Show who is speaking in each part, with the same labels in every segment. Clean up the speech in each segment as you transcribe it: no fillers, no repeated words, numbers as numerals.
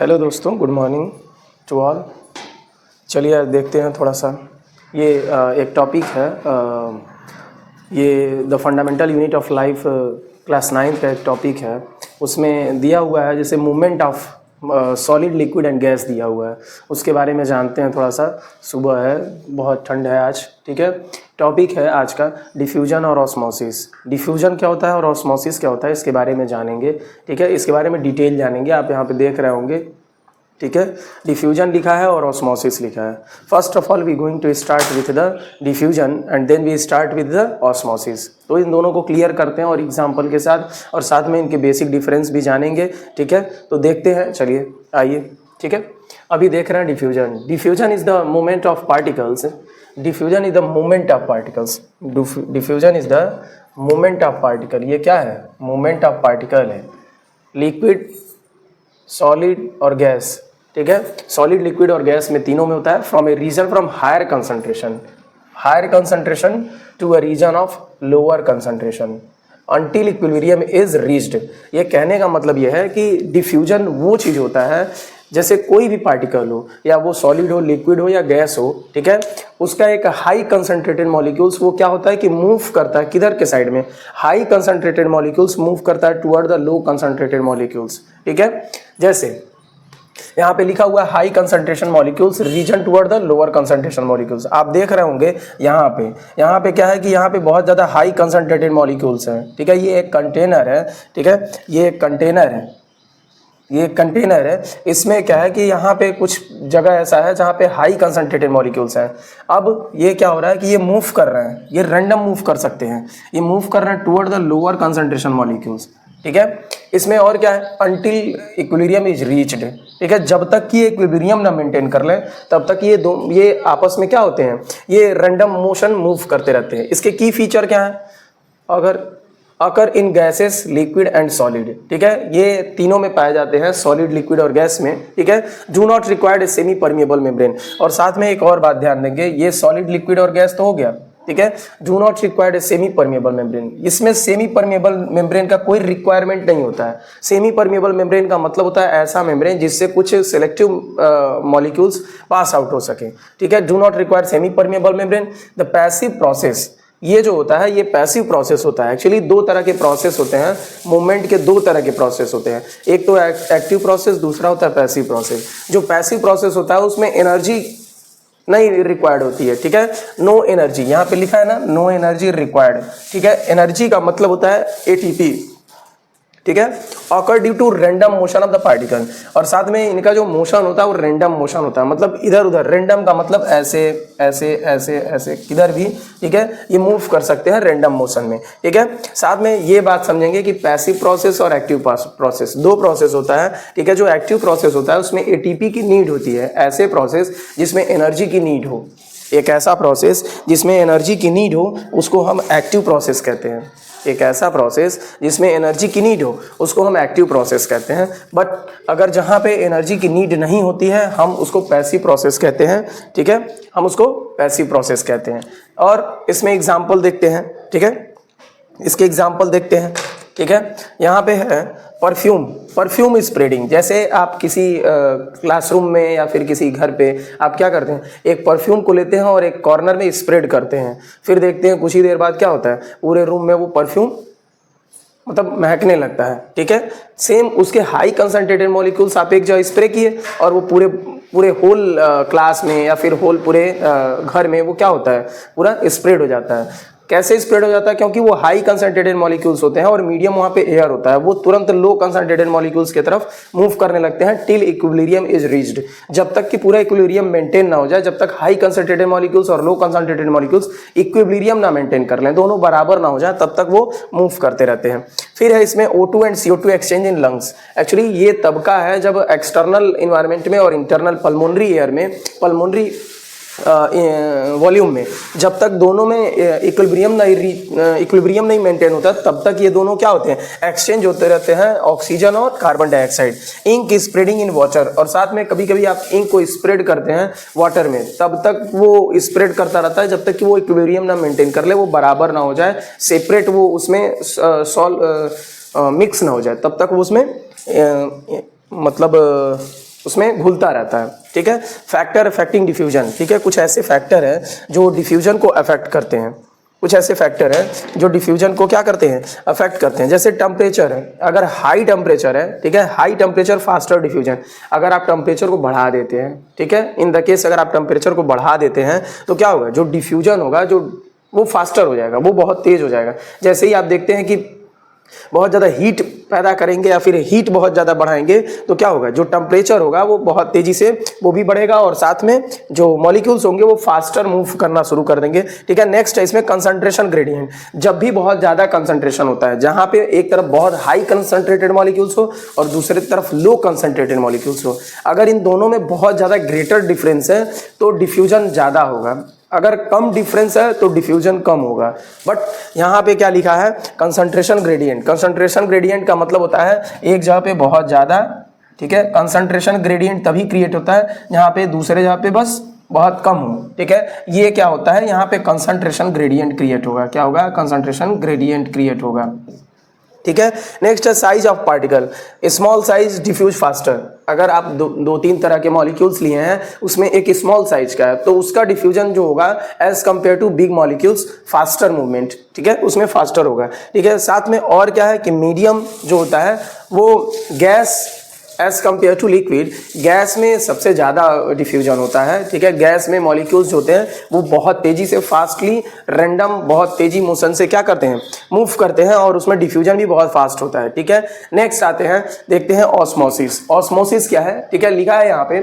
Speaker 1: Hello दोस्तों, good morning to all. चलिए आज देखते हैं थोड़ा सा ये एक टॉपिक है ये the fundamental unit of life class 9 का एक टॉपिक है। उसमें दिया हुआ है जैसे movement of solid liquid and gas दिया हुआ है, उसके बारे में जानते हैं थोड़ा सा। सुबह है, बहुत ठंड है आज, ठीक है। टॉपिक है आज का डिफ्यूजन और ऑस्मोसिस। डिफ्यूजन क्या होता है और ऑस्मोसिस क्या होता है, इसके बारे में जानेंगे, ठीक है। इसके बारे में डिटेल जानेंगे, आप यहाँ पे देख रहे होंगे, ठीक है। डिफ्यूजन लिखा है और ऑस्मोसिस लिखा है। First of all we going to start with the diffusion and then we start with the osmosis. तो इन दोनों को क्लियर करते हैं और एग्जांपल के साथ, और साथ में इनके बेसिक डिफरेंस भी जानेंगे, ठीक है। तो देखते हैं, चलिए आइए, ठीक है। अभी देख रहे हैं diffusion. Diffusion is the movement of particles. Diffusion is the movement of particles. Diffusion is the movement of particle. ये क्या है? मूवमेंट ऑफ पार्टिकल है। लिक्विड, सॉलिड और गैस, ठीक है। सॉलिड, लिक्विड और गैस में तीनों में होता है। From a region from higher concentration to a region of lower concentration until equilibrium is reached. ये कहने का मतलब ये है कि डिफ्यूजन वो चीज़ होता है जैसे कोई भी पार्टिकल हो, या वो सॉलिड हो, लिक्विड हो या गैस हो, ठीक है। उसका एक हाई कंसंट्रेटेड मॉलिक्यूल्स वो क्या होता है कि मूव करता है किधर के साइड में? हाई कंसंट्रेटेड मॉलिक्यूल्स मूव करता है toward the low concentrated molecules, ठीक है। जैसे यहाँ पे लिखा हुआ है high concentration molecules region toward the lower concentration molecules. आप देख रहे होंगे यहाँ पे क्या है कि यहाँ पे बहुत ज़्यादा हाई कंसंट्रेटेड मॉलिक्यूल्स हैं, ठीक है। ये एक कंटेनर है, ठीक है। ये एक कंटेनर है। इसमें क्या है कि यहाँ पे कुछ जगह ऐसा है जहाँ पे हाई कंसंट्रेटेड मॉलिक्यूल्स हैं। अब ये क्या हो रहा है कि ये मूव कर रहे हैं, ये रैंडम मूव कर सकते हैं, ये मूव कर रहे हैं toward the lower concentration molecules, ठीक है। इसमें और क्या है? अंटिल इक्विलिब्रियम इज रीच्ड, ठीक है। जब तक कि इक्विलिब्रियम ना मेंटेन कर लें तब तक ये आपस में क्या होते हैं? ये रैंडम मोशन मूव करते रहते हैं। इसके की फीचर क्या है? अगर इन गैसेस, लिक्विड एंड सॉलिड, ठीक है। ये तीनों में पाए जाते हैं, सॉलिड, लिक्विड और गैस में, ठीक है। Do not required a semi permeable membrane. और साथ में एक और बात ध्यान देंगे, ये सॉलिड, लिक्विड और गैस तो हो गया, ठीक है। Do not required a semi permeable membrane. इसमें सेमी परमिएबल मेम्ब्रेन का कोई रिक्वायरमेंट नहीं होता है। सेमी परमिएबल मेम्ब्रेन का मतलब होता है ऐसा मेम्ब्रेन जिससे कुछ सिलेक्टिव मॉलिक्यूल्स पास आउट हो सके, ठीक है। Do not require semi permeable membrane. The passive process, ये जो होता है ये पैसिव प्रोसेस होता है। एक्चुअली दो तरह के प्रोसेस होते हैं, मूवमेंट के दो तरह के प्रोसेस होते हैं। एक तो एक्टिव प्रोसेस, दूसरा होता है पैसिव प्रोसेस। जो पैसिव प्रोसेस होता है उसमें एनर्जी नहीं रिक्वायर्ड होती है, ठीक है। नो एनर्जी, यहाँ पे लिखा है ना, नो एनर्जी रिक्वायर्ड, ठीक है। एनर्जी का मतलब होता है एटीपी, ठीक है। Occur due to random motion of the particle. और साथ में इनका जो मोशन होता है वो रैंडम मोशन होता है, मतलब इधर उधर। रैंडम का मतलब ऐसे ऐसे ऐसे ऐसे किधर भी, ठीक है। ये मूव कर सकते हैं रैंडम मोशन में, ठीक है। साथ में ये बात समझेंगे कि पैसिव प्रोसेस और एक्टिव प्रोसेस, दो प्रोसेस होता है, ठीक है। जो एक्टिव प्रोसेस होता है उसमें एटीपी की नीड होती है। ऐसे प्रोसेस जिसमें एनर्जी की नीड हो, एक ऐसा प्रोसेस जिसमें एनर्जी की नीड हो उसको हम एक्टिव प्रोसेस कहते हैं। एक ऐसा प्रोसेस जिसमें एनर्जी की नीड हो उसको हम एक्टिव प्रोसेस कहते हैं। बट अगर जहाँ पे एनर्जी की नीड नहीं होती है हम उसको पैसिव प्रोसेस कहते हैं, ठीक है। हम उसको पैसिव प्रोसेस कहते हैं। और इसमें एग्जांपल देखते हैं, ठीक है। इसके एग्जांपल देखते हैं, ठीक है। यहाँ पे है परफ्यूम स्प्रेडिंग। जैसे आप किसी क्लासरूम में या फिर किसी घर पे आप क्या करते हैं, एक परफ्यूम को लेते हैं और एक कॉर्नर में स्प्रेड करते हैं। फिर देखते हैं कुछ ही देर बाद क्या होता है, पूरे रूम में वो परफ्यूम मतलब महकने लगता है, ठीक है। सेम उसके हाई कंसंट्रेटेड मॉलिक्यूल्स आप एक जगह स्प्रे किए और वो पूरे होल क्लास में या फिर होल पूरे घर में वो क्या होता है, पूरा स्प्रेड हो जाता है। कैसे स्प्रेड हो जाता है? क्योंकि वो हाई कंसंट्रेटेड मॉलिक्यूल्स होते हैं और मीडियम वहाँ पे एयर होता है, वो तुरंत लो कंसंट्रेटेड मॉलिक्यूल्स की तरफ मूव करने लगते हैं टिल इक्विलिब्रियम इज रीच्ड। जब तक कि पूरा इक्विलिब्रियम मेंटेन ना हो जाए, जब तक हाई कंसंट्रेटेड मॉलिक्यूल्स और लो कंसंट्रेटेड मॉलिक्यूल्स इक्विलिब्रियम ना मेंटेन कर लें, दोनों बराबर ना हो जाए, तब तक वो मूव करते रहते हैं। फिर है इसमें O2 and CO2 exchange in lungs. Actually ये तबका है जब एक्सटर्नल इन्वायरमेंट में और इंटरनल पल्मोनरी एयर में, पल्मोनरी वॉल्यूम में, जब तक दोनों में इक्विलिब्रियम नहीं मेंटेन होता तब तक ये दोनों क्या होते हैं, एक्सचेंज होते रहते हैं, ऑक्सीजन और carbon dioxide. Ink spreading in water, और साथ में कभी कभी आप इंक को स्प्रेड करते हैं वाटर में, तब तक वो स्प्रेड करता रहता है जब तक कि वो इक्विलिब्रियम ना मेंटेन कर ले, वो बराबर ना हो जाए, सेपरेट वो उसमें मिक्स ना हो जाए, तब तक वो उसमें मतलब उसमें घुलता रहता है, ठीक है। फैक्टर अफेक्टिंग डिफ्यूजन, ठीक है, कुछ ऐसे फैक्टर हैं जो डिफ्यूजन को अफेक्ट करते हैं, कुछ ऐसे फैक्टर हैं जो डिफ्यूजन को क्या करते हैं, अफेक्ट करते हैं। जैसे टेम्परेचर है, अगर हाई टेम्परेचर है, ठीक है, हाई टेम्परेचर फास्टर डिफ्यूजन, अगर आप टेम्परेचर को बढ़ा देते हैं, ठीक है, इन द केस अगर आप टेम्परेचर को बढ़ा देते हैं तो क्या होगा, जो डिफ्यूजन होगा जो वो फास्टर हो जाएगा, वो बहुत तेज हो जाएगा। जैसे ही आप देखते हैं कि बहुत ज़्यादा हीट पैदा करेंगे या फिर हीट बहुत ज़्यादा बढ़ाएंगे तो क्या होगा, जो टेम्परेचर होगा वो बहुत तेज़ी से वो भी बढ़ेगा और साथ में जो मॉलिक्यूल्स होंगे वो फास्टर मूव करना शुरू कर देंगे, ठीक है। नेक्स्ट है इसमें कंसंट्रेशन ग्रेडियंट। जब भी बहुत ज़्यादा कंसंट्रेशन होता है, जहाँ पे एक तरफ बहुत हाई कंसंट्रेटेड मॉलिक्यूल्स हो और दूसरी तरफ लो कंसंट्रेटेड मॉलिक्यूल्स हो, अगर इन दोनों में बहुत ज़्यादा ग्रेटर डिफरेंस है तो डिफ्यूजन ज़्यादा होगा, अगर कम डिफरेंस है तो डिफ्यूजन कम होगा। बट यहाँ पे क्या लिखा है, कंसंट्रेशन ग्रेडियंट। कंसंट्रेशन ग्रेडियंट का मतलब होता है एक जगह पे बहुत ज़्यादा, ठीक है, कंसंट्रेशन ग्रेडियंट तभी क्रिएट होता है जहाँ पे दूसरे जगह पे बस बहुत कम हो, ठीक है। ये क्या होता है, यहाँ पे कंसंट्रेशन ग्रेडियंट क्रिएट होगा, क्या होगा, कंसंट्रेशन ग्रेडियंट क्रिएट होगा, ठीक है। नेक्स्ट है size of particle. Small size diffuse faster. अगर आप दो तीन तरह के मॉलिक्यूल्स लिए हैं, उसमें एक स्मॉल साइज का है तो उसका डिफ्यूजन जो होगा as compare to big molecules, faster movement, ठीक है, उसमें फास्टर होगा, ठीक है। साथ में और क्या है कि मीडियम जो होता है वो gas as compare to liquid, gas में सबसे ज़्यादा डिफ्यूजन होता है, ठीक है। गैस में मॉलिक्यूल्स होते हैं वो बहुत तेज़ी से फास्टली रैंडम बहुत तेज़ी मोशन से क्या करते हैं, मूव करते हैं और उसमें डिफ्यूजन भी बहुत फास्ट होता है, ठीक है। नेक्स्ट आते हैं, देखते हैं ऑस्मोसिस। ऑस्मोसिस क्या है, ठीक है, लिखा है यहाँ पे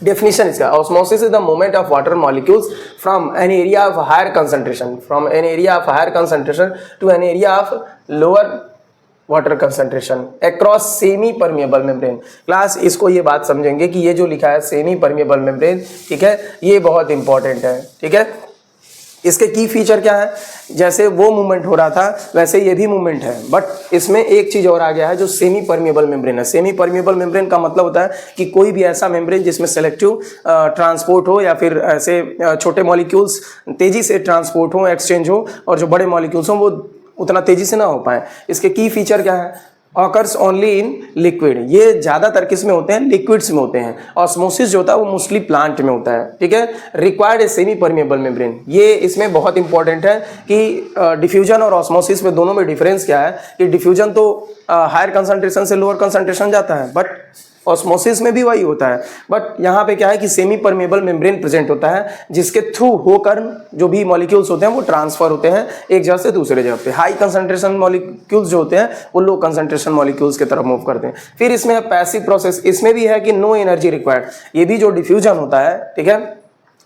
Speaker 1: डेफिनेशन इसका, osmosis is the movement of water molecules from an area of higher concentration, from an area of higher concentration to an area of lower water concentration across semi permeable membrane. Class इसको ये बात समझेंगे कि ये जो लिखा है semi permeable membrane, ठीक है, ये बहुत इंपॉर्टेंट है, ठीक है। इसके की फीचर क्या है, जैसे वो मूवमेंट हो रहा था वैसे ये भी मूवमेंट है, बट इसमें एक चीज और आ गया है जो सेमी परमिएबल मेम्ब्रेन है। सेमी परमिएबल मेम्ब्रेन का मतलब होता है कि कोई भी ऐसा मेम्ब्रेन जिसमें सेलेक्टिव ट्रांसपोर्ट हो या फिर ऐसे छोटे मॉलिक्यूल्स तेजी से ट्रांसपोर्ट हो, एक्सचेंज हो, और जो बड़े मॉलिक्यूल्स हों वो उतना तेजी से ना हो पाए। इसके की फीचर क्या है, ऑकर्स ओनली इन लिक्विड, ये ज़्यादातर किस में होते हैं, लिक्विड्स में होते हैं। ऑस्मोसिस जो होता है वो मोस्टली प्लांट में होता है, ठीक है। Required a semi permeable membrane, ये इसमें बहुत इंपॉर्टेंट है कि डिफ्यूजन और ऑस्मोसिस में दोनों में डिफरेंस क्या है कि डिफ्यूजन तो हायर कंसंट्रेशन से लोअर कंसंट्रेशन जाता है, बट ऑस्मोसिस में भी वही होता है। बट यहाँ पे क्या है कि सेमी परमिएबल मेम्ब्रेन प्रेजेंट होता है जिसके थ्रू होकर जो भी मॉलिक्यूल्स होते हैं वो ट्रांसफर होते हैं एक जगह से दूसरे जगह पे। हाई कंसंट्रेशन मॉलिक्यूल्स जो होते हैं वो लो कंसंट्रेशन मॉलिक्यूल्स की तरफ मूव करते हैं। फिर इसमें है पैसिव प्रोसेस, इसमें भी है कि नो एनर्जी रिक्वायर्ड, ये भी जो डिफ्यूजन होता है, ठीक है,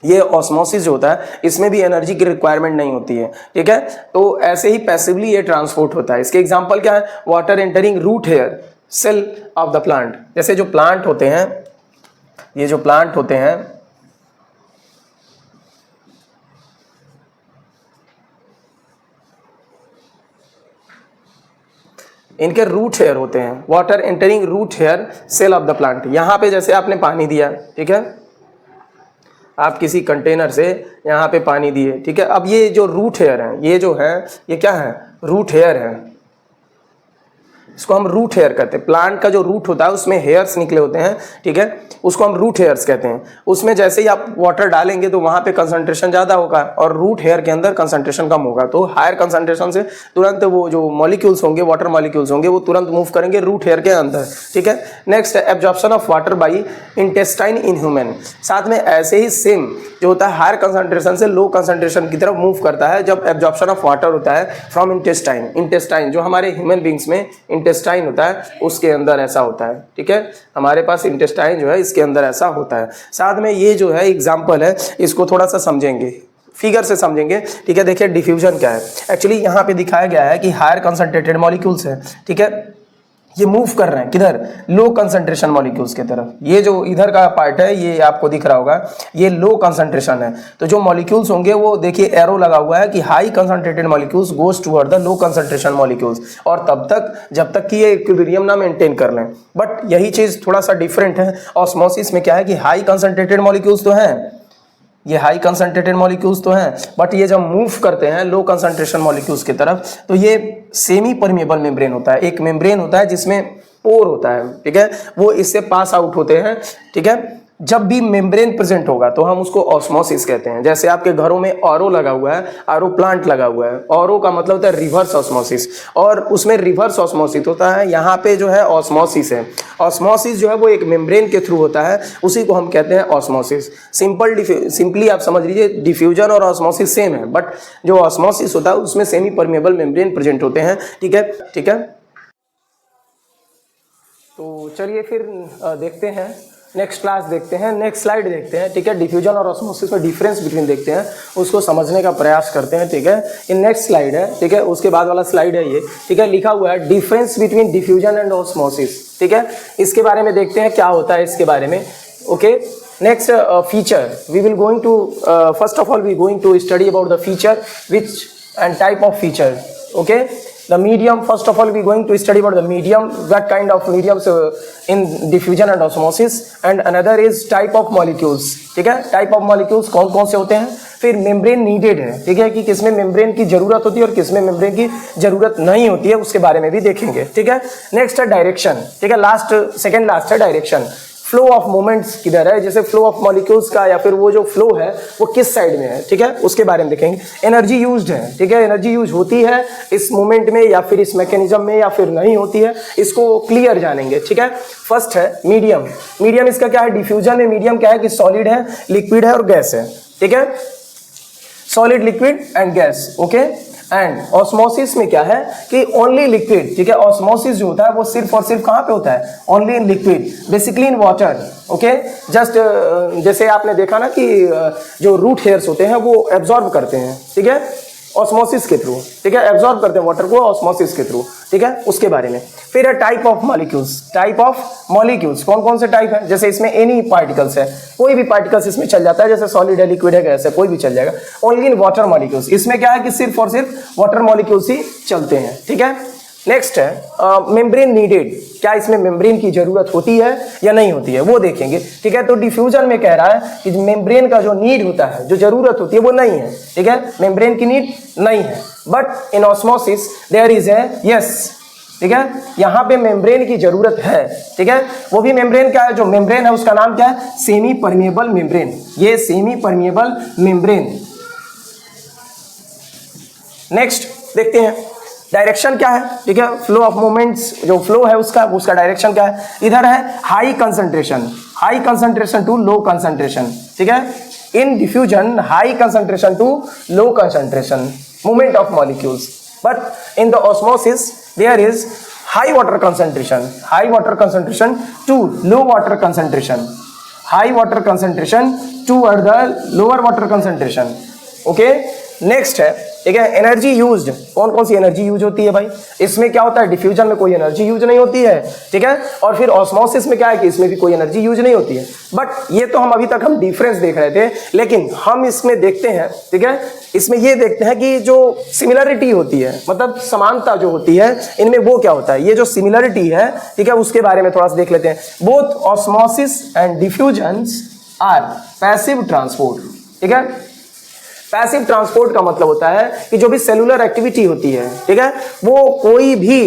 Speaker 1: ये ऑस्मोसिस जो होता है इसमें भी एनर्जी की रिक्वायरमेंट नहीं होती है, ठीक है। तो ऐसे ही पैसिवली ये ट्रांसपोर्ट होता है। इसके एग्जांपल क्या है, water entering root hair cell of the plant. जैसे जो प्लांट होते हैं, ये जो प्लांट होते हैं, इनके रूट हेयर होते हैं, water entering root hair cell of the plant. यहाँ पे जैसे आपने पानी दिया, ठीक है, आप किसी कंटेनर से यहाँ पे पानी दिए, ठीक है। अब ये जो रूट हेयर है, ये जो है ये क्या है, रूट हेयर है, इसको हम रूट हेयर कहते हैं। प्लांट का जो रूट होता है उसमें हेयर्स निकले होते हैं, ठीक है, उसको हम रूट हेयर्स कहते हैं। उसमें जैसे ही आप वाटर डालेंगे तो वहाँ पे कंसंट्रेशन ज़्यादा होगा और रूट हेयर के अंदर कंसंट्रेशन कम होगा, तो हायर कंसंट्रेशन से तुरंत वो जो मॉलिक्यूल्स होंगे, वाटर मॉलिक्यूल्स होंगे, वो तुरंत मूव करेंगे रूट हेयर के अंदर, ठीक है। नेक्स्ट है absorption of water by intestine in human. साथ में ऐसे ही सेम जो होता है हायर कंसंट्रेशन से लो कंसंट्रेशन की तरफ मूव करता है जब एब्जॉर्प्शन ऑफ वाटर होता है फ्रॉम इंटेस्टाइन। इंटेस्टाइन जो हमारे ह्यूमन बींग्स में इंटेस्टाइन होता है उसके अंदर ऐसा होता है, ठीक है, हमारे पास इंटेस्टाइन जो है इसके अंदर ऐसा होता है। साथ में ये जो है एग्जांपल है, इसको थोड़ा सा समझेंगे, फिगर से समझेंगे, ठीक है। देखिए डिफ्यूजन क्या है, एक्चुअली यहाँ पे दिखाया गया है कि हायर कंसंट्रेटेड मॉलिक्यूल्स है, ठीक है, ये मूव कर रहे हैं किधर, लो कंसंट्रेशन मॉलिक्यूल्स की तरफ। ये जो इधर का पार्ट है ये आपको दिख रहा होगा, ये लो कंसंट्रेशन है। तो जो मॉलिक्यूल्स होंगे वो देखिए एरो लगा हुआ है कि high concentrated molecules goes toward the low concentration molecules, और तब तक जब तक कि ये इक्विलिब्रियम ना मेंटेन कर लें। बट यही चीज थोड़ा सा डिफरेंट है, ऑस्मोसिस में क्या है कि हाई कंसंट्रेटेड मॉलिक्यूल्स तो हैं ये हाई कंसंट्रेटेड मॉलिक्यूल्स तो हैं, बट ये जब मूव करते हैं लो कंसंट्रेशन मॉलिक्यूल्स की तरफ तो ये सेमी परमिएबल मेम्ब्रेन होता है। एक मेम्ब्रेन होता है जिसमें पोर होता है, ठीक है, वो इससे पास आउट होते हैं, ठीक है। जब भी मेम्ब्रेन प्रेजेंट होगा तो हम उसको ऑस्मोसिस कहते हैं। जैसे आपके घरों में आरओ लगा हुआ है, आरओ प्लांट लगा हुआ है, आरओ का मतलब होता है रिवर्स ऑस्मोसिस, और उसमें रिवर्स ऑस्मोसिस होता है। यहाँ पे जो है ऑस्मोसिस है, ऑस्मोसिस जो है वो एक मेम्ब्रेन के थ्रू होता है, उसी को हम कहते हैं ऑस्मोसिस। सिंपली आप समझ लीजिए डिफ्यूजन और ऑस्मोसिस सेम है, बट जो ऑस्मोसिस होता है उसमें सेमी परमिएबल मेम्ब्रेन प्रेजेंट होते हैं, ठीक है, ठीक है। तो चलिए फिर देखते हैं, नेक्स्ट क्लास देखते हैं, नेक्स्ट स्लाइड देखते हैं, ठीक है। डिफ्यूजन और ऑस्मोसिस में डिफरेंस बिटवीन देखते हैं, उसको समझने का प्रयास करते हैं, ठीक है। ये नेक्स्ट स्लाइड है, ठीक है, उसके बाद वाला स्लाइड है ये, ठीक है। लिखा हुआ है difference between diffusion and osmosis, ठीक है। इसके बारे में देखते हैं क्या होता है इसके बारे में, okay. Next feature we will going to first of all we going to study about the feature which and type of feature, okay. The medium, first of all we going to study about the medium, what kind of mediums in diffusion and osmosis, and another is type of molecules, ठीक है। type of molecules कौन कौन से होते हैं, फिर membrane needed है, ठीक है, कि किसमें मेम्ब्रेन की जरूरत होती है और किसमें मेम्ब्रेन की जरूरत नहीं होती है, उसके बारे में भी देखेंगे, ठीक है। नेक्स्ट है डायरेक्शन, ठीक है, सेकेंड लास्ट है डायरेक्शन। फ्लो ऑफ मोमेंट्स किधर है, जैसे फ्लो ऑफ मॉलिक्यूल्स का या फिर वो जो फ्लो है वो किस साइड में है, ठीक है, उसके बारे में देखेंगे। एनर्जी यूज्ड है, ठीक है, एनर्जी यूज होती है इस मोमेंट में या फिर इस मैकेनिज्म में या फिर नहीं होती है, इसको क्लियर जानेंगे, ठीक है। फर्स्ट है मीडियम। मीडियम इसका क्या है, डिफ्यूजन में मीडियम क्या है कि सॉलिड है, लिक्विड है और गैस है, ठीक है, solid, liquid and gas, okay. And osmosis में क्या है कि ओनली लिक्विड, ठीक है। ऑस्मोसिस जो होता है वो सिर्फ और सिर्फ कहाँ पे होता है, only in liquid, basically in water, okay. Just जैसे आपने देखा ना कि जो रूट हेयर्स होते हैं वो एब्जॉर्ब करते हैं, ठीक है, ऑस्मोसिस के थ्रू, ठीक है, एब्जॉर्ब करते हैं वाटर को ऑस्मोसिस के थ्रू, ठीक है, उसके बारे में। फिर है type of molecules. Type of molecules कौन कौन से टाइप है, जैसे इसमें एनी पार्टिकल्स है, कोई भी पार्टिकल्स इसमें चल जाता है, जैसे सॉलिड है, लिक्विड है, गैस है, कोई भी चल जाएगा। ओनली इन वाटर मॉलिक्यूल्स, इसमें क्या है कि सिर्फ और सिर्फ वाटर मॉलिक्यूल्स ही चलते हैं, ठीक है। नेक्स्ट है मेम्ब्रेन नीडेड, क्या इसमें मेम्ब्रेन की जरूरत होती है या नहीं होती है, वो देखेंगे, ठीक है। तो डिफ्यूजन में कह रहा है कि मेम्ब्रेन का जो नीड होता है, जो जरूरत होती है वो नहीं है, ठीक है, मेम्ब्रेन की नीड नहीं है। But in osmosis there is a yes, ठीक है, यहाँ पे मेम्ब्रेन की जरूरत है, ठीक है। वो भी मेम्ब्रेन क्या है, जो मेम्ब्रेन है उसका नाम क्या है, सेमी परमिएबल मेम्ब्रेन, ये सेमी परमिएबल मेम्ब्रेन। नेक्स्ट देखते हैं डायरेक्शन क्या है, ठीक है, फ्लो ऑफ मोमेंट्स, जो फ्लो है उसका डायरेक्शन क्या है। इधर है high concentration to low concentration, ठीक है। In diffusion high concentration to low concentration movement of molecules, but in the osmosis there is high water concentration to low water concentration, high water concentration toward the lower water concentration, okay. Next है, ठीक है, energy used. कौन कौन सी energy use होती है भाई, इसमें क्या होता है, डिफ्यूजन में कोई एनर्जी यूज नहीं होती है, ठीक है। और फिर ऑस्मोसिस में क्या है कि इसमें भी कोई एनर्जी यूज नहीं होती है। बट ये तो हम अभी तक डिफरेंस देख रहे थे, लेकिन हम इसमें देखते हैं, ठीक है, इसमें ये देखते हैं कि जो सिमिलरिटी होती है, मतलब समानता जो होती है इनमें, वो क्या होता है। ये जो सिमिलरिटी है, ठीक है, उसके बारे में थोड़ा सा देख लेते हैं। Both osmosis and diffusions are passive transport, ठीक है। पैसिव ट्रांसपोर्ट का मतलब होता है कि जो भी सेलुलर एक्टिविटी होती है, ठीक है, वो कोई भी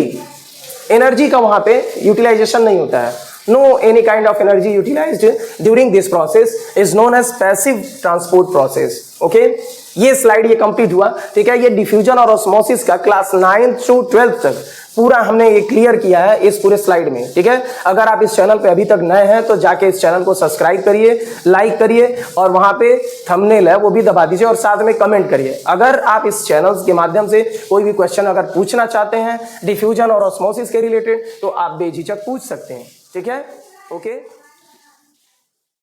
Speaker 1: एनर्जी का वहां पे यूटिलाइजेशन नहीं होता है। No any kind of energy utilized during this process is known as passive transport process, okay. ये स्लाइड ये कंप्लीट हुआ, ठीक है। ये डिफ्यूजन और ऑस्मोसिस का क्लास 9th to 12th तक पूरा हमने ये क्लियर किया है इस पूरे स्लाइड में, ठीक है। अगर आप इस चैनल पे अभी तक नए हैं तो जाके इस चैनल को सब्सक्राइब करिए, लाइक करिए, और वहां पे थंबनेल है वो भी दबा दीजिए, और साथ में कमेंट करिए। अगर आप इस चैनल के माध्यम से कोई भी क्वेश्चन अगर पूछना चाहते हैं डिफ्यूजन और ऑस्मोसिस के रिलेटेड, तो आप बेझिझक पूछ सकते हैं, ठीक है, ओके।